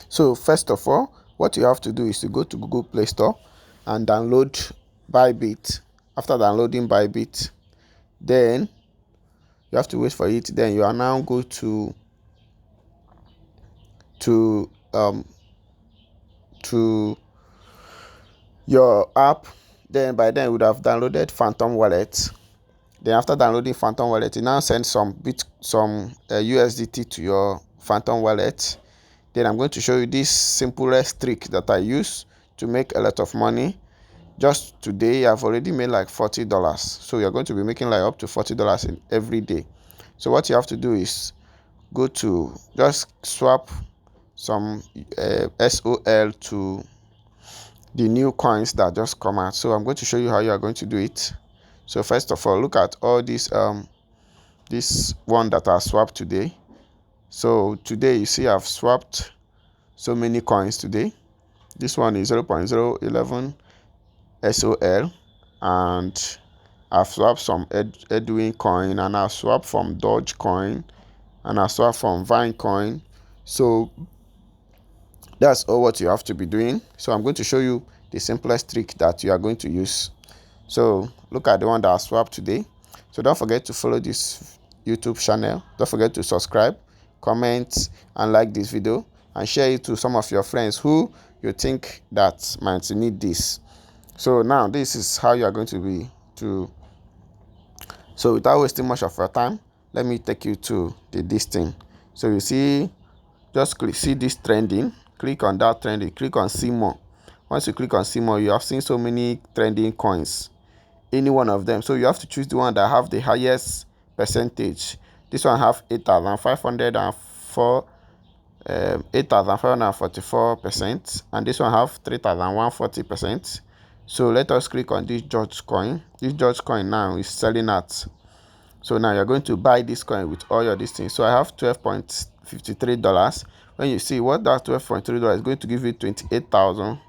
So first of all, what you have to do is to go to Google Play Store and download Bybit. After downloading Bybit, then you have to wait for it. Then you are now go to your app. Then by then you would have downloaded Phantom Wallet. Then after downloading Phantom Wallet, you now send some USDT to your Phantom Wallet. Then I'm going to show you this simplest trick that I use to make a lot of money. Just today I've already made like $40, so you're going to be making like up to $40 in every day. So what you have to do is go to just swap some SOL to the new coins that just come out. So I'm going to show you how you are going to do it. So first of all, look at all these this one that I swapped today. So today you see I've swapped so many coins today. This one is 0.011 SOL, and I've swapped some Edwin coin, and I've swapped from Dogecoin, and I swapped from Vine coin. So that's all what you have to be doing. So I'm going to show you the simplest trick that you are going to use. So look at the one that I swapped today. So don't forget to follow this YouTube channel. Don't forget to subscribe, comment, and like this video, and share it to some of your friends who you think that might need this. So now this is how you are going to be so without wasting much of your time, let me take you to this thing. So you see, just see this trending, click on that trending, click on see more. Once you click on see more, you have seen so many trending coins, any one of them. So you have to choose the one that have the highest percentage. This one have 8,504 8,544%, and this one have 3,140%. So let us click on this George coin. This George coin now is selling at. So now you're going to buy this coin with all your distance. So I have $12.53. When you see what that $12.3 is going to give you 28,000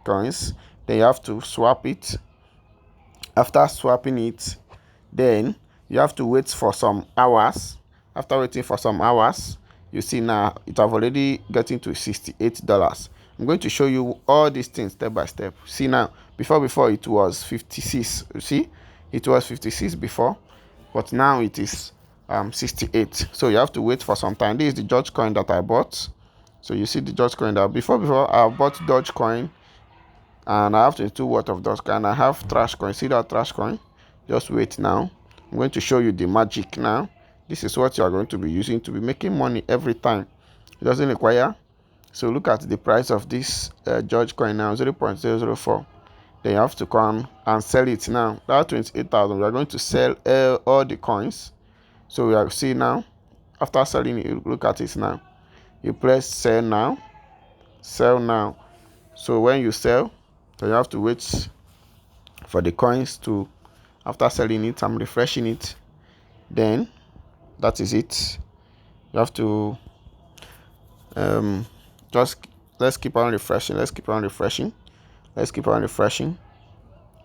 coins, then you have to swap it. After swapping it, then you have to wait for some hours. After waiting for some hours, you see now it have already gotten to $68. I'm going to show you all these things step by step. See now, before it was 56. You see, it was 56 before, but now it is 68. So you have to wait for some time. This is the Doge coin that I bought. So you see the Doge coin that before I bought Doge coin, and I have 22 worth of Doge coin. I have trash coin. See that trash coin? Just wait now. I'm going to show you the magic now. This is what you are going to be using to be making money every time. It doesn't require. So look at the price of this Doge coin now, 0.004. Then you have to come and sell it now. That 28,000. We are going to sell all the coins. So we are see now. After selling it, look at it now. You press sell now. Sell now. So when you sell, then you have to wait for the coins to. After selling it, I'm refreshing it. Then that is it. You have to let's keep on refreshing.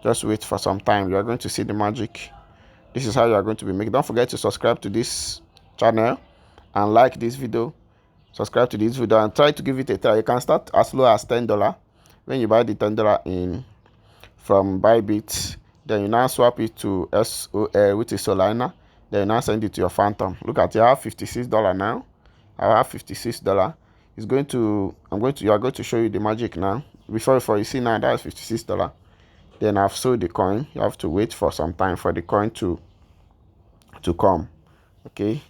Just wait for some time. You are going to see the magic. This is how you are going to be making. Don't forget to subscribe to this channel and like this video. Subscribe to this video and try to give it a try. You can start as low as $10. When you buy the $10 in from Bybit, then you now swap it to SOL, which is Solana. Then you now send it to your Phantom. Look at, you have $56 now. I have $56. It's going to, you are going to show you the magic now. Before you see now, that's $56. Then I've sold the coin. You have to wait for some time for the coin to come. Okay,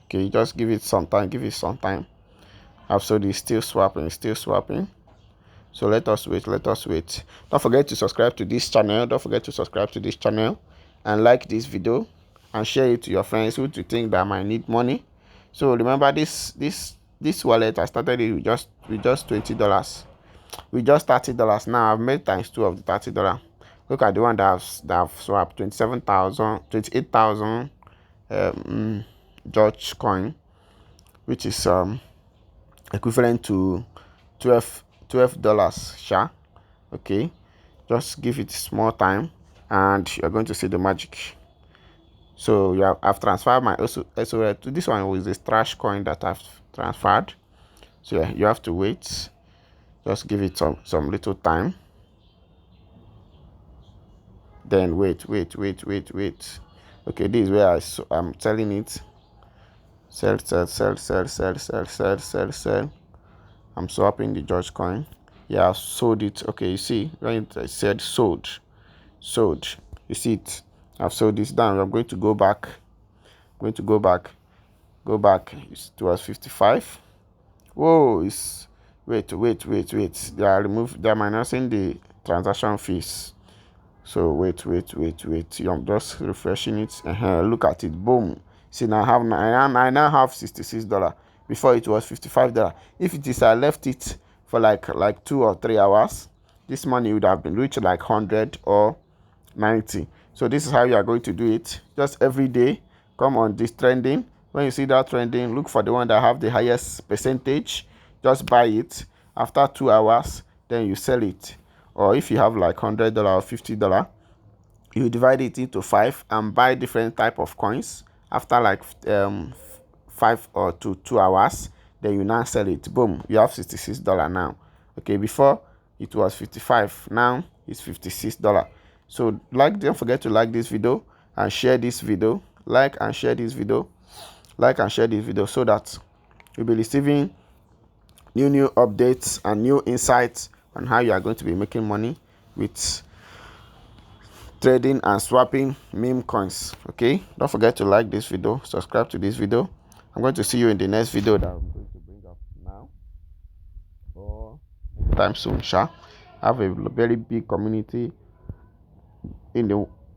just give it some time. I've sold it, still swapping. So let us wait. Don't forget to subscribe to this channel. And like this video and share it to your friends who to think that might need money. So remember this wallet, I started it with just $20. With just $30 now, I've made times 2 of the $30. Look at the one that I've swapped, 28,000 Doge coin, which is equivalent to $12. Sure. Okay, just give it small time and you're going to see the magic. So I've transferred my SOL to this one with this trash coin that I've transferred. So yeah, you have to wait. Just give it some little time. Then wait. Okay, this is where I'm telling it. Sell. I'm swapping the George coin. Yeah, I've sold it. Okay, you see when I said sold. You see it. I've sold this down. I'm going to go back. Go back. It was 55. Whoa, it's wait. They are minusing the transaction fees. So wait. I'm just refreshing it. Look at it. Boom. See, now I now have $66. Before it was $55. If it is I left it for like 2 or 3 hours, this money would have been reached like 100 or 90. So this is how you are going to do it. Just every day, come on this trending. When you see that trending, look for the one that have the highest percentage. Just buy it. After 2 hours, then you sell it. Or if you have like $100 or $50, you divide it into 5 and buy different type of coins. After like 5 or 2 hours, then you now sell it. Boom, you have $66 now. Okay, before it was 55, now it's $56. So don't forget to like this video and share this video. Like and share this video so that you'll be receiving new updates and new insights on how you are going to be making money with trading and swapping meme coins. Okay, don't forget to like this video, subscribe to this video. I'm going to see you in the next video that I'm going to bring up now or anytime soon. I have a very big community in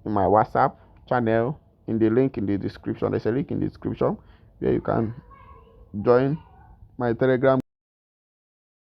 my WhatsApp channel. In the link in the description, there's a link in the description where you can join my Telegram